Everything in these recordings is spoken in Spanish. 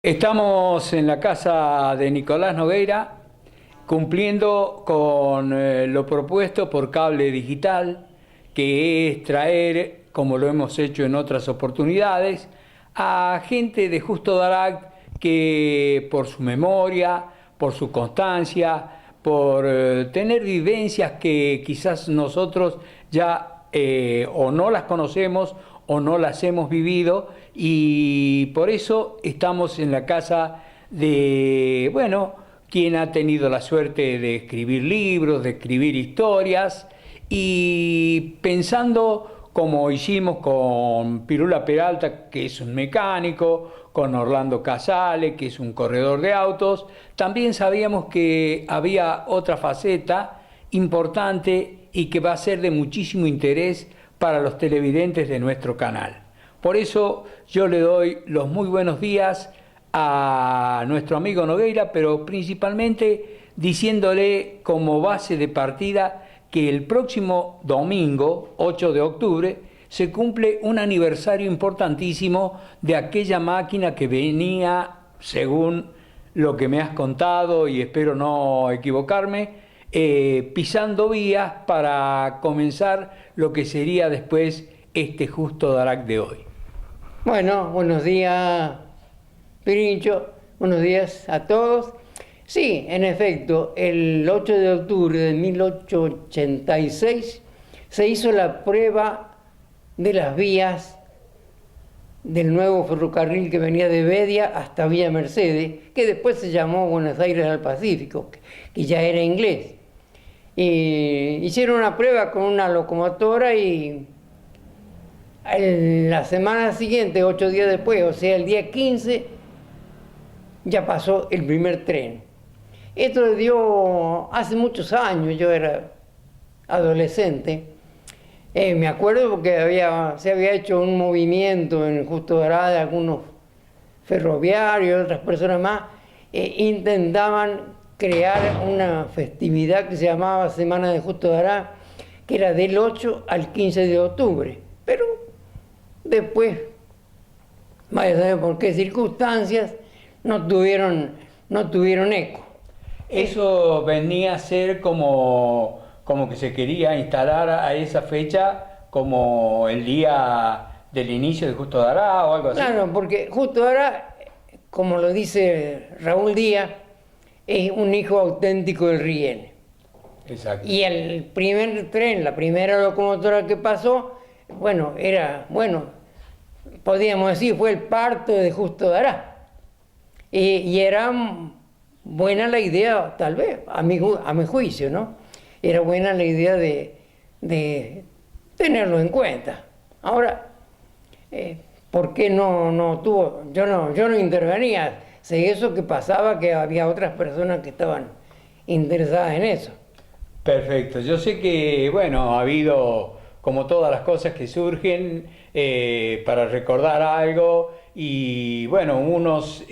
Estamos en la casa de Nicolás Nogueira cumpliendo con lo propuesto por Cable Digital, que es traer, como lo hemos hecho en otras oportunidades, a gente de Justo Daract que por su memoria, por su constancia, por tener vivencias que quizás nosotros ya o no las conocemos o no las hemos vivido, y por eso estamos en la casa de, bueno, quien ha tenido la suerte de escribir libros, de escribir historias, y pensando como hicimos con Pirula Peralta, que es un mecánico, con Orlando Casale, que es un corredor de autos, también sabíamos que había otra faceta importante y que va a ser de muchísimo interés para los televidentes de nuestro canal. Por eso yo le doy los muy buenos días a nuestro amigo Nogueira, pero principalmente diciéndole como base de partida que el próximo domingo, 8 de octubre, se cumple un aniversario importantísimo de aquella máquina que venía, según lo que me has contado, y espero no equivocarme, pisando vías para comenzar lo que sería después este Justo Daract de hoy. Bueno, buenos días, Pirincho, buenos días a todos. Sí, en efecto, el 8 de octubre de 1886 se hizo la prueba de las vías del nuevo ferrocarril que venía de Bedia hasta Villa Mercedes, que después se llamó Buenos Aires al Pacífico, que ya era inglés. Y hicieron una prueba con una locomotora y la semana siguiente, 8 días después, o sea, el día 15, ya pasó el primer tren. Esto dio hace muchos años, yo era adolescente. Me acuerdo porque se había hecho un movimiento en Justo Daract de algunos ferroviarios, otras personas más, intentaban crear una festividad que se llamaba Semana de Justo Daract, que era del 8 al 15 de octubre. Pero después, vaya a saber por qué circunstancias, no tuvieron eco. Eso venía a ser como que se quería instalar a esa fecha como el día del inicio de Justo Daract o algo así. Claro, porque Justo Daract, como lo dice Raúl Díaz, es un hijo auténtico del Riene. Exacto. Y el primer tren, la primera locomotora que pasó, podríamos decir, fue el parto de Justo Daract. Y era buena la idea, tal vez, a mi juicio, ¿no? Era buena la idea de tenerlo en cuenta. Ahora, ¿por qué no tuvo? Yo no intervenía. Sé eso que pasaba, que había otras personas que estaban interesadas en eso. Perfecto. Yo sé que, bueno, ha habido, como todas las cosas que surgen, para recordar algo, y bueno, unos,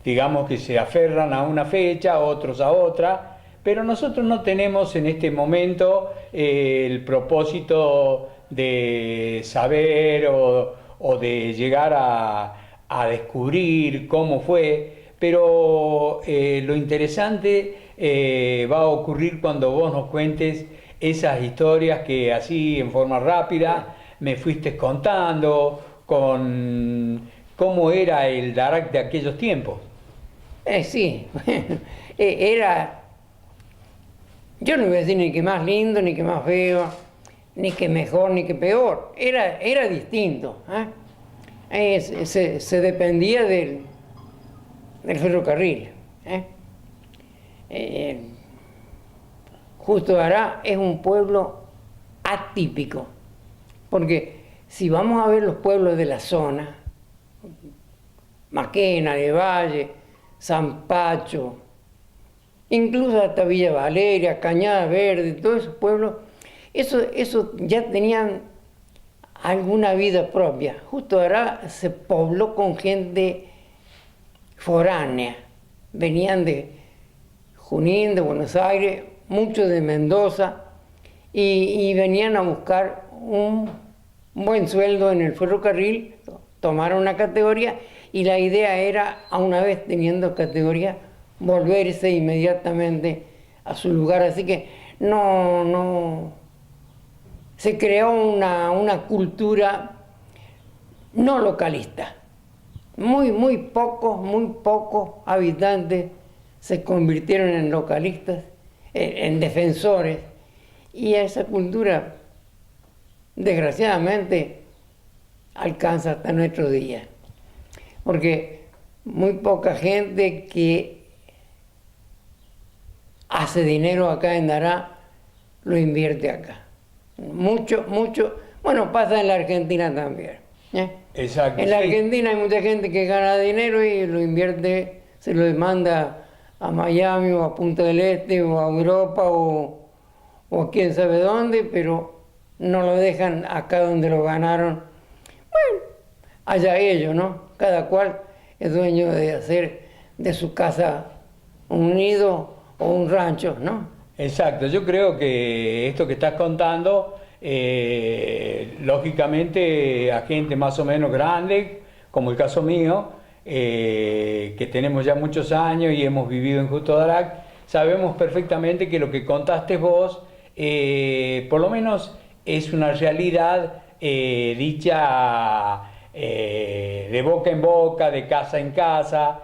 digamos que se aferran a una fecha, otros a otra, pero nosotros no tenemos en este momento el propósito de saber o de llegar a descubrir cómo fue, pero lo interesante va a ocurrir cuando vos nos cuentes esas historias que así en forma rápida me fuiste contando con cómo era el Daract de aquellos tiempos. Sí, era, yo no voy a decir ni que más lindo, ni que más feo, ni que mejor, ni que peor, era distinto. Se dependía del ferrocarril. Justo Daract es un pueblo atípico, porque si vamos a ver los pueblos de la zona, Maquena, de Valle, San Pacho, incluso hasta Villa Valeria, Cañada Verde, todos esos pueblos, eso ya tenían alguna vida propia. Justo Daract se pobló con gente foránea, venían de Junín, de Buenos Aires, muchos de Mendoza, y venían a buscar un buen sueldo en el ferrocarril, tomaron una categoría y la idea era, a una vez teniendo categoría, volverse inmediatamente a su lugar. Así que no se creó una cultura no localista. Muy pocos habitantes se convirtieron en localistas, en defensores, y esa cultura, desgraciadamente, alcanza hasta nuestros días. Porque muy poca gente que hace dinero acá en Dará lo invierte acá. Mucho, bueno, pasa en la Argentina también. Exacto. En la Argentina hay mucha gente que gana dinero y lo invierte, se lo manda a Miami o a Punta del Este o a Europa o a quién sabe dónde, pero no lo dejan acá donde lo ganaron. Bueno, allá ellos, ¿no? Cada cual es dueño de hacer de su casa un nido o un rancho, ¿no? Exacto, yo creo que esto que estás contando, lógicamente a gente más o menos grande, como el caso mío, que tenemos ya muchos años y hemos vivido en Justo Darac, sabemos perfectamente que lo que contaste vos, por lo menos es una realidad dicha de boca en boca, de casa en casa.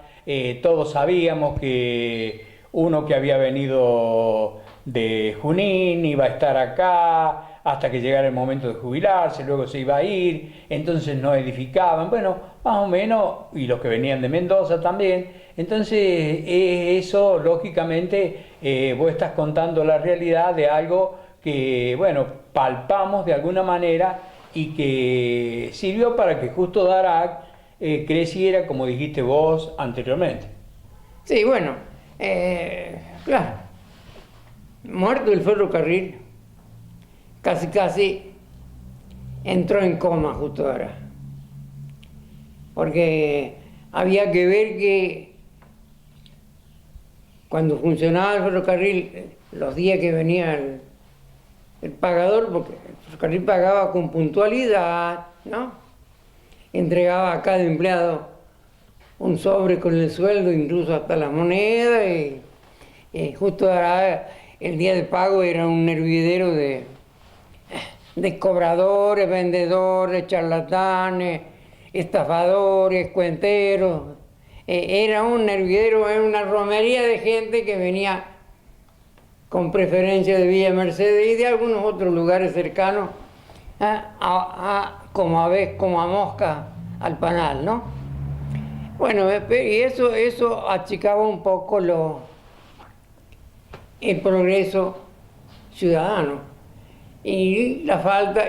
Todos sabíamos que uno que había venido de Junín iba a estar acá hasta que llegara el momento de jubilarse, luego se iba a ir, entonces no edificaban, bueno, más o menos, y los que venían de Mendoza también. Entonces eso, lógicamente, vos estás contando la realidad de algo que, bueno, palpamos de alguna manera y que sirvió para que Justo Darac creciera, como dijiste vos anteriormente. Sí, bueno, claro, muerto el ferrocarril, casi entró en coma Justo Darac, porque había que ver que cuando funcionaba el ferrocarril, los días que venía el pagador, porque el ferrocarril pagaba con puntualidad, ¿no? Entregaba a cada empleado un sobre con el sueldo, incluso hasta la moneda, y Justo Darac, el día de pago era un hervidero de cobradores, vendedores, charlatanes, estafadores, cuenteros. Era un hervidero, era una romería de gente que venía con preferencia de Villa Mercedes y de algunos otros lugares cercanos, como a mosca al panal, ¿no? Bueno, y eso achicaba un poco el progreso ciudadano y la falta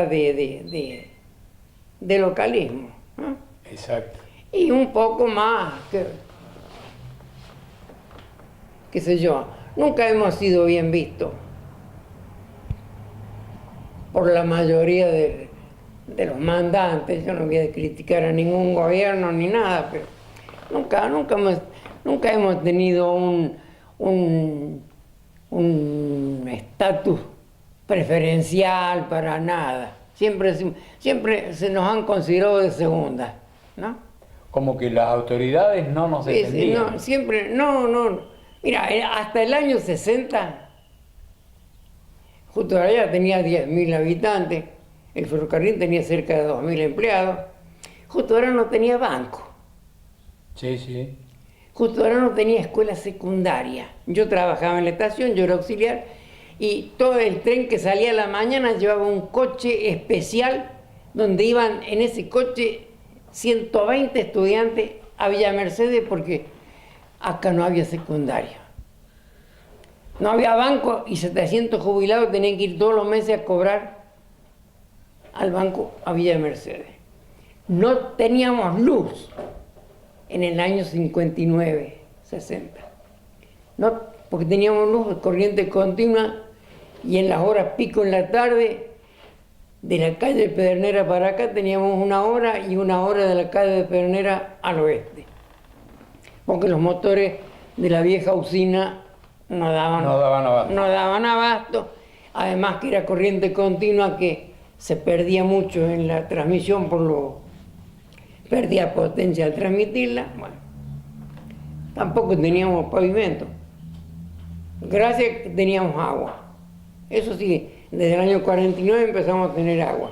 de localismo, ¿no? Exacto. Y un poco más, qué sé yo, nunca hemos sido bien vistos por la mayoría de los mandantes. Yo no voy a criticar a ningún gobierno ni nada, pero nunca hemos tenido un estatus preferencial para nada. Siempre se nos han considerado de segunda, ¿no? Como que las autoridades no nos defendían. No, siempre, no. Mira, hasta el año 60, Justo Darac tenía 10.000 habitantes, el ferrocarril tenía cerca de 2.000 empleados. Justo Darac no tenía banco. Sí. Justo Darac no tenía escuela secundaria. Yo trabajaba en la estación, yo era auxiliar, y todo el tren que salía a la mañana llevaba un coche especial donde iban en ese coche 120 estudiantes a Villa Mercedes, porque acá no había secundaria. No había banco y 700 jubilados tenían que ir todos los meses a cobrar al banco a Villa Mercedes. No teníamos luz en el año 59, 60. No, porque teníamos luz de corriente continua y en las horas pico en la tarde, de la calle de Pedernera para acá teníamos 1 hora y 1 hora de la calle de Pedernera al oeste. Porque los motores de la vieja usina no daban abasto. Además que era corriente continua que se perdía mucho en la transmisión por perdía potencia al transmitirla. Bueno, tampoco teníamos pavimento. Gracias a que teníamos agua. Eso sí, desde el año 49 empezamos a tener agua,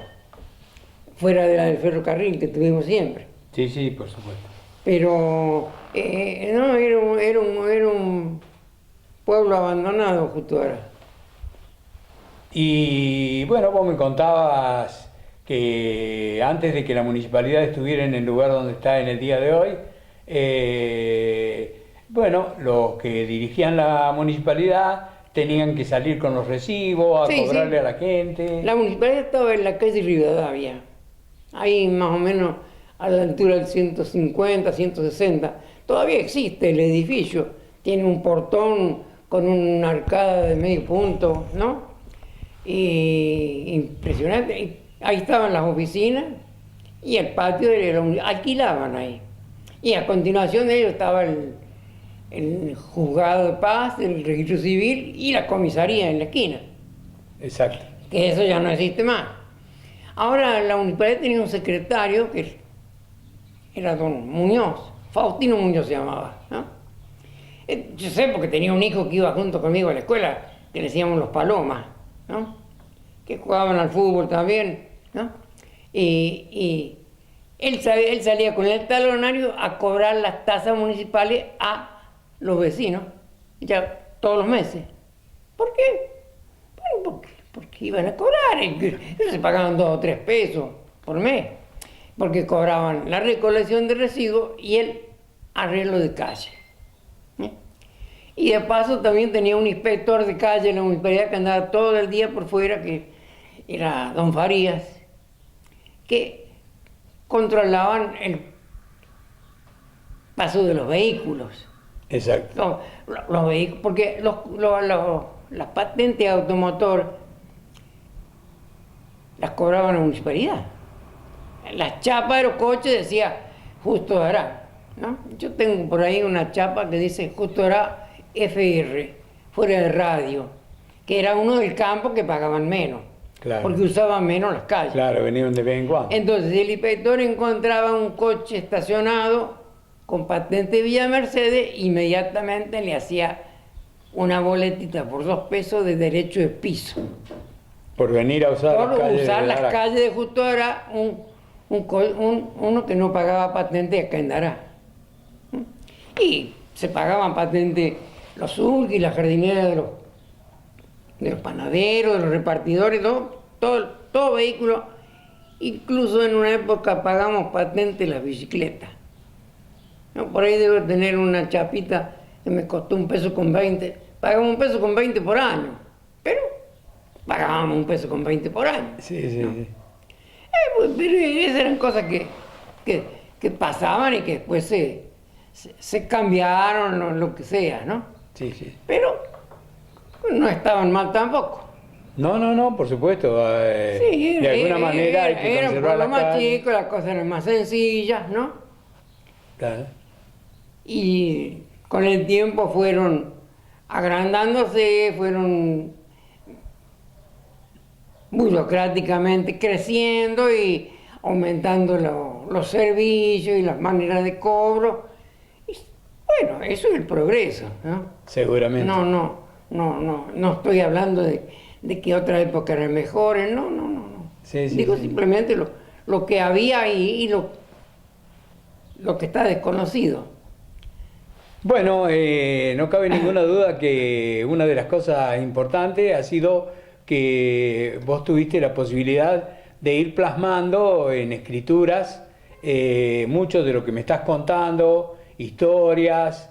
fuera de la del ferrocarril que tuvimos siempre. Sí, sí, por supuesto. Pero no, era un pueblo abandonado justo ahora. Y bueno, vos me contabas que antes de que la municipalidad estuviera en el lugar donde está en el día de hoy, bueno, los que dirigían la municipalidad tenían que salir con los recibos, a Sí, cobrarle sí. a la gente. La municipalidad estaba en la calle Rivadavia, ahí más o menos a la altura del 150, 160. Todavía existe el edificio, tiene un portón con una arcada de medio punto, ¿no? Y impresionante. Y ahí estaban las oficinas y el patio alquilaban ahí. Y a continuación de ello estaba el juzgado de paz, el registro civil y la comisaría en la esquina. Exacto. Que eso ya no existe más. Ahora la municipalidad tenía un secretario que era don Muñoz, Faustino Muñoz se llamaba, ¿no? Yo sé porque tenía un hijo que iba junto conmigo a la escuela, que le decíamos los Palomas, ¿no? Que jugaban al fútbol también, ¿no? Y él salía con el talonario a cobrar las tasas municipales a los vecinos, ya todos los meses. ¿Por qué? Bueno, porque iban a cobrar, ellos se pagaban 2 o 3 pesos por mes, porque cobraban la recolección de residuos y el arreglo de calle. Y de paso también tenía un inspector de calle en la municipalidad que andaba todo el día por fuera, que era don Farías, que controlaban el paso de los vehículos. Exacto. Los vehículos, porque las patentes automotor las cobraba la municipalidad. Las chapas de los coches decía Justo Dará, ¿no? Yo tengo por ahí una chapa que dice Justo Dará FR, fuera de radio, que era uno del campo que pagaban menos, Claro. porque usaban menos las calles. Claro, venían de vez en cuando. Entonces, si el inspector encontraba un coche estacionado con patente Villa Mercedes, inmediatamente le hacía una boletita por 2 pesos de derecho de piso. Por venir a usar Por las calles usar de las Lara. calles de Justo Dará, uno que no pagaba patente acá en Dará. Y se pagaban patente los surgis, las jardineras de los panaderos, de los repartidores, todo vehículo. Incluso en una época pagamos patente las bicicletas. ¿No? Por ahí debo tener una chapita que me costó 1,20 pesos. Pagamos 1,20 pesos por año, pero pagábamos 1,20 pesos por año. Sí, sí, ¿no? sí. Pues, pero esas eran cosas que pasaban y que después se cambiaron o lo que sea, ¿no? Sí, sí. Pero no estaban mal tampoco. No, por supuesto. Sí, de alguna manera hay que eran conservar la pueblos más calle. chicos, las cosas eran más sencillas, ¿no? Claro. Y con el tiempo fueron agrandándose, fueron burocráticamente creciendo y aumentando los servicios y las maneras de cobro. Y, bueno, eso es el progreso, ¿no? Seguramente. No estoy hablando de que otra época eran mejores, no. Sí, sí, Digo sí. simplemente lo que había ahí y lo que está desconocido. Bueno, no cabe ninguna duda que una de las cosas importantes ha sido que vos tuviste la posibilidad de ir plasmando en escrituras mucho de lo que me estás contando, historias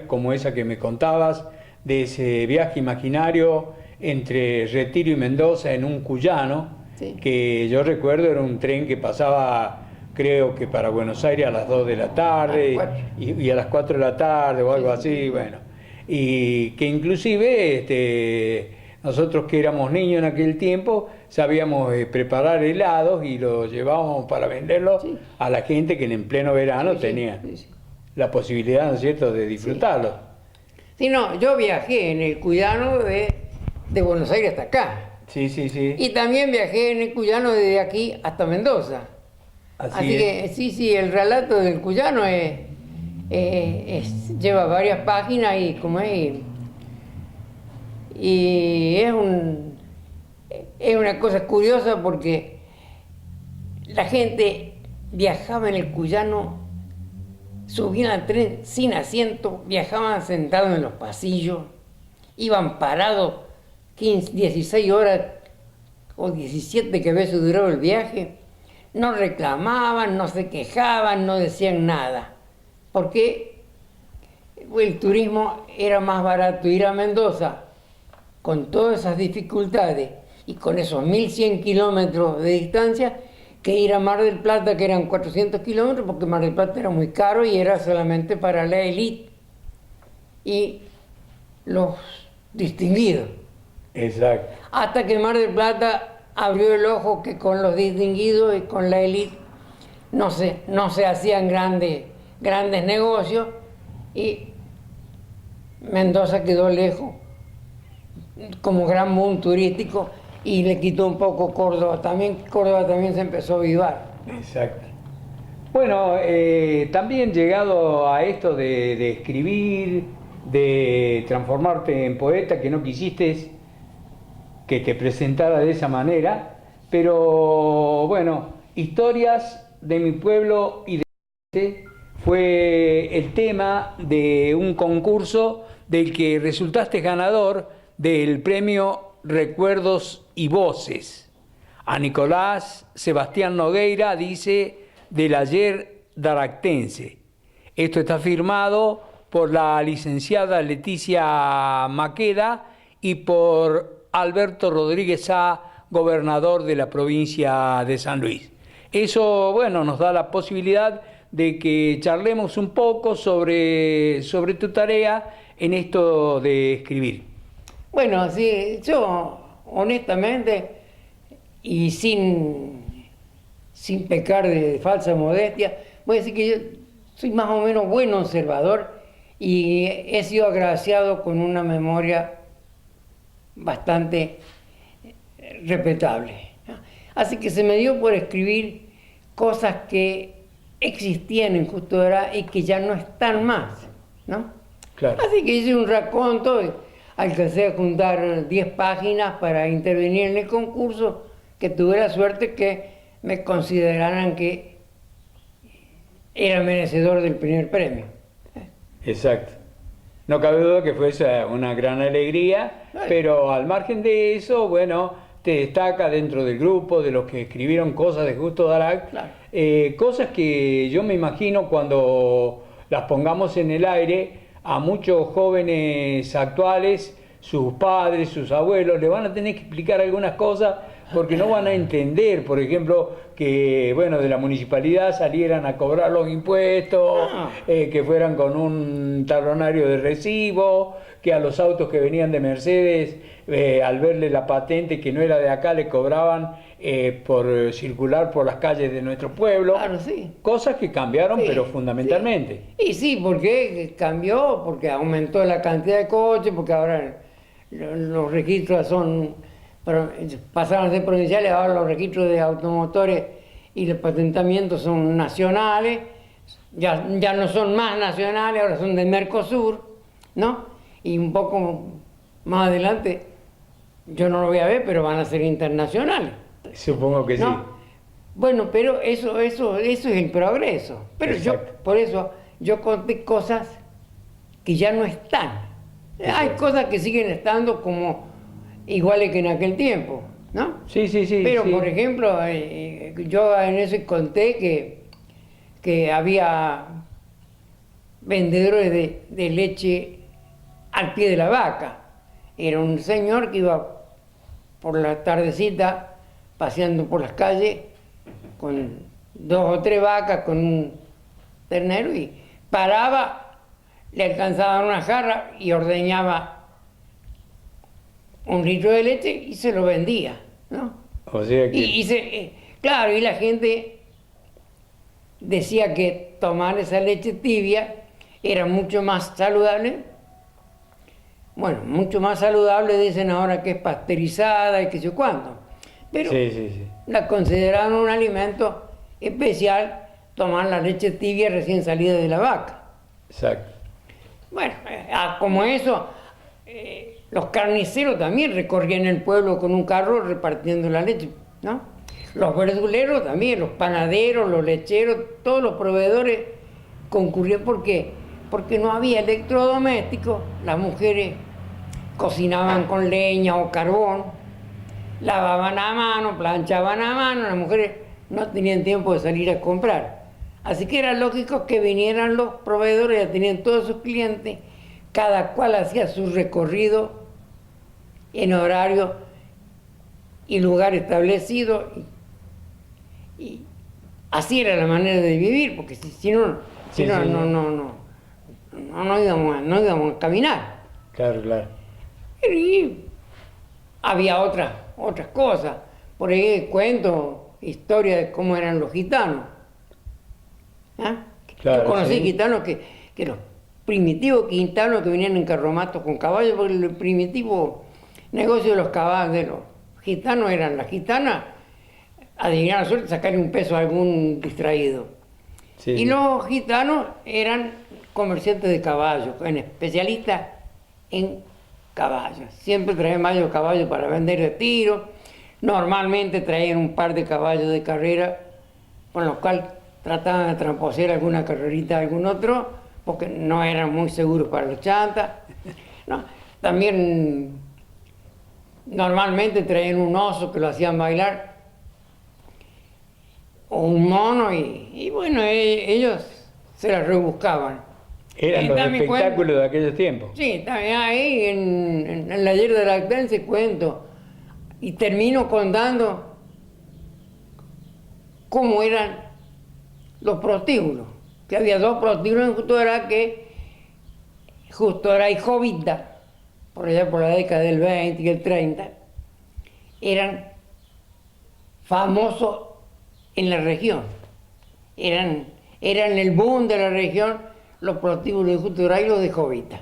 como esa que me contabas, de ese viaje imaginario entre Retiro y Mendoza en un cuyano, Sí. que yo recuerdo era un tren que pasaba, creo que para Buenos Aires a las 2 de la tarde A las 4. y a las 4 de la tarde o algo Sí, así, sí. bueno. Y que inclusive nosotros que éramos niños en aquel tiempo sabíamos preparar helados y los llevábamos para venderlos Sí. a la gente que en pleno verano Sí, tenía sí. la posibilidad, ¿no es cierto?, de disfrutarlos. Sí, no, yo viajé en el cuyano de Buenos Aires hasta acá. Sí, sí, sí. Y también viajé en el cuyano desde aquí hasta Mendoza. Así que sí, el relato del cuyano lleva varias páginas y es una cosa curiosa porque la gente viajaba en el cuyano, subían al tren sin asiento, viajaban sentados en los pasillos, iban parados 15, 16 horas o 17 que a veces duraba el viaje, no reclamaban, no se quejaban, no decían nada, porque el turismo era más barato ir a Mendoza con todas esas dificultades y con esos 1100 kilómetros de distancia que ir a Mar del Plata, que eran 400 kilómetros, porque Mar del Plata era muy caro y era solamente para la élite y los distinguidos. Exacto. Hasta que Mar del Plata abrió el ojo que con los distinguidos y con la élite no se hacían grandes negocios y Mendoza quedó lejos como gran boom turístico y le quitó un poco Córdoba también se empezó a avivar. Exacto. Bueno, también llegado a esto de escribir, de transformarte en poeta, que no quisiste que te presentara de esa manera, pero bueno, Historias de mi pueblo y de fue el tema de un concurso del que resultaste ganador del premio Recuerdos y Voces. A Nicolás Sebastián Nogueira dice del ayer daractense. Esto está firmado por la licenciada Leticia Maqueda y por Alberto Rodríguez A., gobernador de la provincia de San Luis. Eso, bueno, nos da la posibilidad de que charlemos un poco sobre tu tarea en esto de escribir. Bueno, sí, yo honestamente y sin pecar de falsa modestia, voy a decir que yo soy más o menos buen observador y he sido agraciado con una memoria bastante respetable. Así que se me dio por escribir cosas que existían en Justo Verá y que ya no están más, ¿no? Claro. Así que hice un raconto, alcancé a juntar 10 páginas para intervenir en el concurso, que tuve la suerte que me consideraran que era merecedor del primer premio. Exacto. No cabe duda que fue una gran alegría, pero al margen de eso, bueno, te destaca dentro del grupo de los que escribieron cosas de Justo Daract, Claro. Cosas que yo me imagino cuando las pongamos en el aire, a muchos jóvenes actuales, sus padres, sus abuelos, le van a tener que explicar algunas cosas porque no van a entender, por ejemplo, que bueno, de la municipalidad salieran a cobrar los impuestos, que fueran con un talonario de recibo, que a los autos que venían de Mercedes, al verle la patente que no era de acá, le cobraban por circular por las calles de nuestro pueblo. Claro, sí. Cosas que cambiaron, Sí, pero fundamentalmente. Sí. Y sí, porque cambió, porque aumentó la cantidad de coches, porque ahora los registros pasaron a ser provinciales, ahora los registros de automotores y de patentamiento son nacionales, ya no son más nacionales, ahora son del Mercosur, ¿no? Y un poco más adelante, yo no lo voy a ver, pero van a ser internacionales. Supongo que ¿no? sí. Bueno, pero eso es el progreso. Pero por eso yo conté cosas que ya no están. Exacto. Hay cosas que siguen estando como iguales que en aquel tiempo, ¿no? Sí. Pero, sí. por ejemplo, yo en eso conté que había vendedores de leche al pie de la vaca. Era un señor que iba por la tardecita paseando por las calles con 2 o 3 vacas, con un ternero, y paraba, le alcanzaba una jarra y ordeñaba 1 litro de leche y se lo vendía, ¿no? O sea que... Claro, y la gente decía que tomar esa leche tibia era mucho más saludable. Bueno, mucho más saludable dicen ahora que es pasteurizada y qué sé cuánto. Pero Sí. la consideraban un alimento especial tomar la leche tibia recién salida de la vaca. Exacto. Bueno, como eso, los carniceros también recorrían el pueblo con un carro repartiendo la leche, ¿no? Los verduleros también, los panaderos, los lecheros, todos los proveedores concurrían porque no había electrodomésticos, las mujeres cocinaban con leña o carbón, lavaban a mano, planchaban a mano, las mujeres no tenían tiempo de salir a comprar. Así que era lógico que vinieran los proveedores, ya tenían todos sus clientes, cada cual hacía su recorrido en horario y lugar establecido. Y así era la manera de vivir, porque si no, no íbamos a caminar. Claro, claro. Y había otras cosas. Por ahí cuento historia de cómo eran los gitanos. ¿Ah? Claro, yo conocí sí. gitanos que los primitivos gitanos que venían en carromatos con caballos, porque el primitivo negocio de los caballos, de los gitanos, eran las gitanas, adivinar la suerte, sacarle un peso a algún distraído. Sí. Y los gitanos eran comerciantes de caballos, especialistas en caballos. Siempre traían varios caballos para vender de tiro. Normalmente traían un par de caballos de carrera, con los cuales trataban de tramposear alguna carrerita a algún otro, porque no eran muy seguros para los chantas. No, también normalmente traían un oso que lo hacían bailar, o un mono, y bueno, ellos se las rebuscaban. Eran los también espectáculos de aquellos tiempos. Sí, también ahí en el taller de lactancia cuento, y termino contando cómo eran los prostíbulos, que había dos prostíbulos en Justo y Jovita, por allá por la década del 20 y el 30, eran famosos en la región. Eran el boom de la región los prostíbulos de Justo y los de Jovita.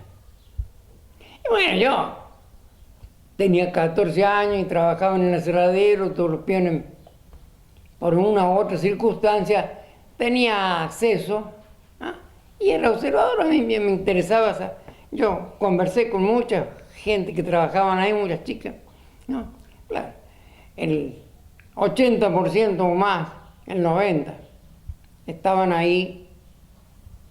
Y bueno, yo tenía 14 años y trabajaba en el aserradero, todos los peones, por una u otra circunstancia, tenía acceso, ¿ah? Y era observador, a mí me interesaba. Yo conversé con mucha gente que trabajaban ahí, muchas chicas, ¿no? Claro, el 80% o más, el 90%, estaban ahí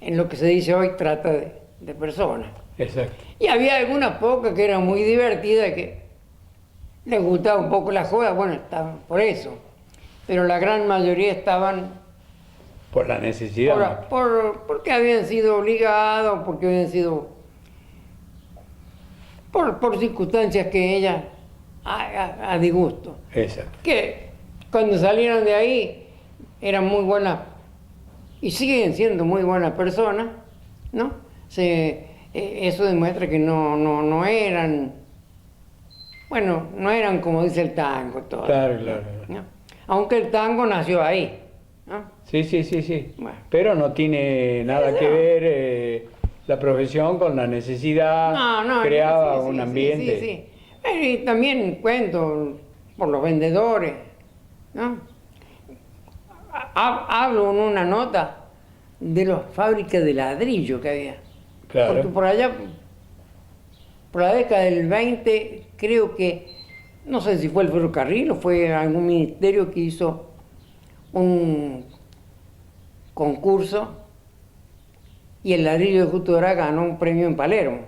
en lo que se dice hoy trata de personas. Exacto. Y había algunas pocas que eran muy divertidas, que les gustaba un poco la joda, bueno, estaban por eso. Pero la gran mayoría estaban Por la necesidad. porque habían sido obligados, porque habían sido por circunstancias que ellas a disgusto. Exacto. Que cuando salieron de ahí eran muy buenas y siguen siendo muy buenas personas, ¿no? Eso demuestra que no eran, bueno, no eran como dice el tango todo. Claro, claro. ¿No? Aunque el tango nació ahí, ¿no? Sí. Bueno. Pero no tiene nada que ver la profesión con la necesidad. Creaba un ambiente. Sí. Y también cuento por los vendedores, ¿no? Hablo en una nota de las fábricas de ladrillo que había. Claro. Porque por allá, por la década del 20, creo que, no sé si fue el ferrocarril o fue algún ministerio que hizo un concurso y el ladrillo de Justo Dorá ganó un premio en Palermo.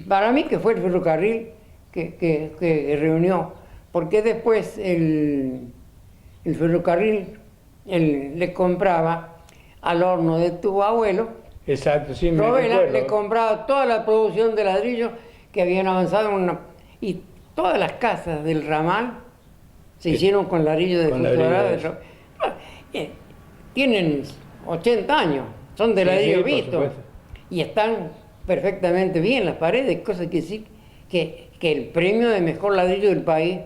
Para mí que fue el ferrocarril que reunió, porque después el ferrocarril le compraba al horno de tu abuelo. Exacto, sí, me Rovela recuerdo. le compraba toda la producción de ladrillo que habían avanzado y todas las casas del ramal se hicieron con ladrillo de Con Justo ladrillo Dorá. Tienen 80 años, son de Sí, ladrillo por visto supuesto. y están perfectamente bien las paredes, cosa que sí que el premio de mejor ladrillo del país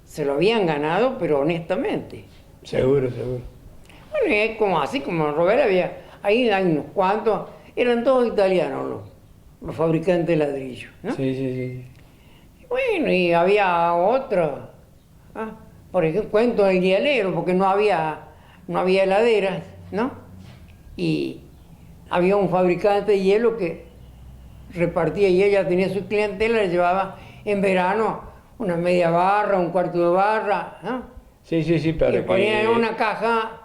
se lo habían ganado, pero honestamente. Seguro. Bueno, y es como así como en Rovera ahí hay unos cuantos, eran todos italianos los fabricantes de ladrillo, ¿no? Sí. Bueno, y había otro, por ejemplo, cuento del hielero, porque no había heladeras, ¿no? Y había un fabricante de hielo que repartía y ella tenía su clientela, le llevaba en verano una media barra, un cuarto de barra, ¿no? Sí, sí, sí, Y para ponían en que... una caja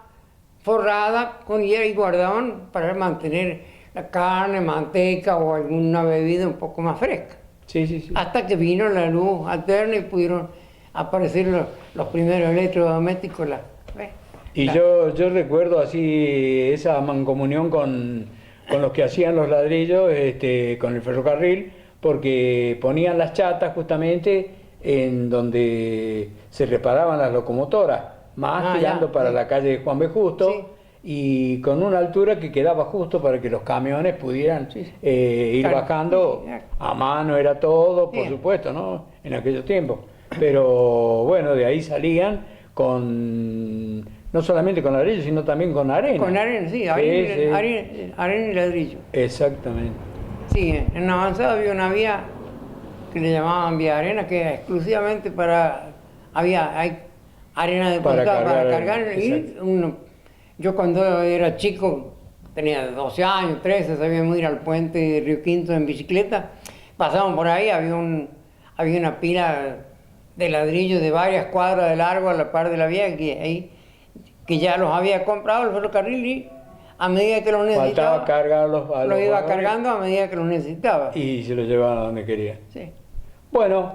forrada con hielo y guardaban para mantener la carne, manteca o alguna bebida un poco más fresca. Sí, sí, sí. Hasta que vino la luz alterna y pudieron aparecer los primeros electrodomésticos. ¿Ves? Y yo recuerdo así esa mancomunión con los que hacían los ladrillos, con el ferrocarril, porque ponían las chatas justamente en donde se reparaban las locomotoras, más tirando para sí. la calle Juan B. Justo, Sí. y con una altura que quedaba justo para que los camiones pudieran Sí, sí. ir Claro. bajando. Sí, A mano era todo, por sí. supuesto, ¿no? En aquellos tiempos. Pero bueno, de ahí salían con, no solamente con ladrillo, sino también con arena. Con arena, sí, Sí, arena, sí. arena y ladrillo. Exactamente. Sí, en Avanzada había una vía que le llamaban vía arena, que era exclusivamente para, hay arena depositada para cargar. Y yo cuando era chico, tenía 12 años, 13, sabíamos ir al puente de Río Quinto en bicicleta, pasábamos por ahí, había una pila de ladrillos de varias cuadras de largo a la par de la vía, que ya los había comprado el ferrocarril y a medida que los necesitaba, Faltaba cargarlos a los los iba vagones cargando a medida que los necesitaba. y se los llevaban a donde quería. Sí. Bueno,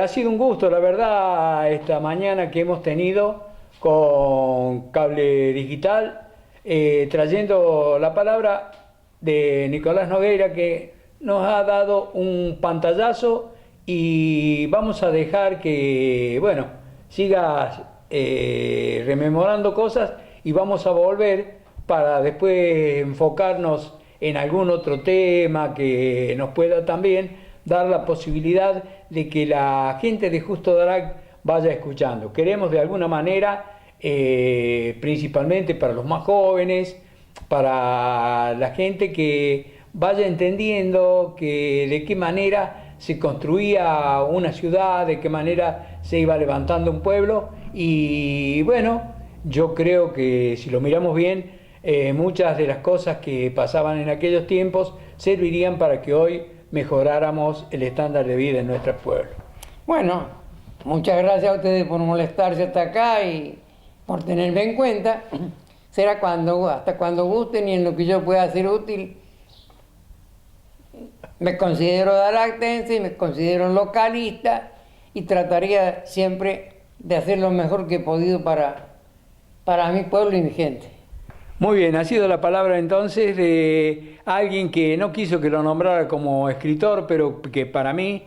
ha sido un gusto, la verdad, esta mañana que hemos tenido con Cable Digital, trayendo la palabra de Nicolás Nogueira, que nos ha dado un pantallazo y vamos a dejar que, bueno, sigas rememorando cosas y vamos a volver para después enfocarnos en algún otro tema que nos pueda también dar la posibilidad de que la gente de Justo Daract vaya escuchando. Queremos de alguna manera, principalmente para los más jóvenes, para la gente que vaya entendiendo que de qué manera se construía una ciudad, de qué manera se iba levantando un pueblo. Y bueno, yo creo que si lo miramos bien, muchas de las cosas que pasaban en aquellos tiempos servirían para que hoy mejoráramos el estándar de vida en nuestro pueblo. Bueno, muchas gracias a ustedes por molestarse hasta acá y por tenerme en cuenta. Será hasta cuando gusten y en lo que yo pueda ser útil. Me considero daractense, me considero localista y trataría siempre de hacer lo mejor que he podido para mi pueblo y mi gente. Muy bien, ha sido la palabra entonces de alguien que no quiso que lo nombrara como escritor, pero que para mí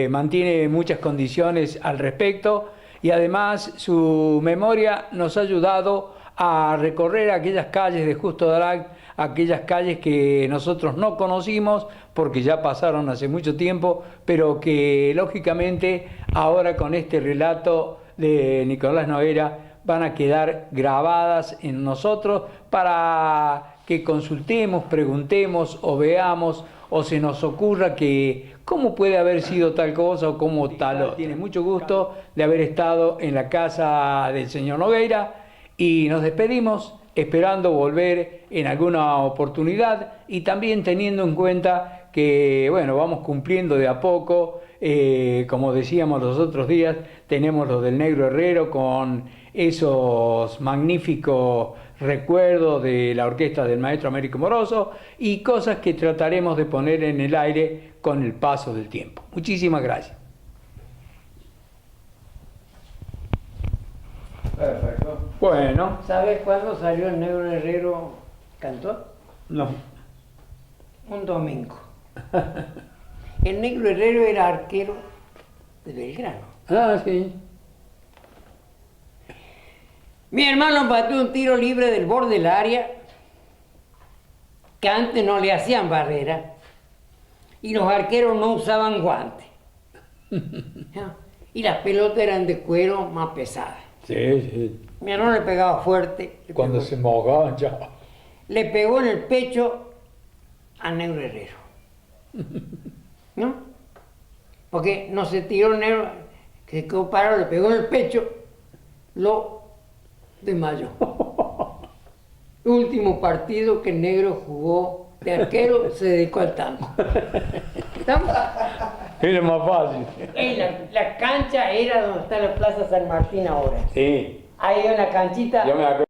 mantiene muchas condiciones al respecto y además su memoria nos ha ayudado a recorrer aquellas calles de Justo Daract, aquellas calles que nosotros no conocimos porque ya pasaron hace mucho tiempo, pero que lógicamente ahora con este relato de Nicolás Nogueira van a quedar grabadas en nosotros para que consultemos, preguntemos o veamos o se nos ocurra que cómo puede haber sido tal cosa o cómo tal otra. Tiene mucho gusto de haber estado en la casa del señor Nogueira y nos despedimos esperando volver en alguna oportunidad y también teniendo en cuenta que, bueno, vamos cumpliendo de a poco, como decíamos los otros días, tenemos lo del Negro Herrero con esos magníficos recuerdos de la orquesta del maestro Américo Moroso y cosas que trataremos de poner en el aire con el paso del tiempo. Muchísimas gracias. Perfecto. Bueno. ¿Sabes cuándo salió el Negro Herrero cantor? No. Un domingo. El Negro Herrero era arquero de Belgrano. Ah, sí. Mi hermano pateó un tiro libre del borde del área, que antes no le hacían barrera, y los arqueros no usaban guantes. ¿No? Y las pelotas eran de cuero más pesadas. Sí, sí. Mi hermano le pegaba fuerte. Cuando se mojaban ya. Le pegó en el pecho al Negro Herrero. ¿No? Porque no se tiró el negro, que se quedó parado, le pegó en el pecho, lo desmayó. Último partido que el negro jugó de arquero, se dedicó al tango. ¿Estamos? Era más fácil. La cancha era donde está la Plaza San Martín ahora. Sí. Hay una canchita. Yo me acuerdo.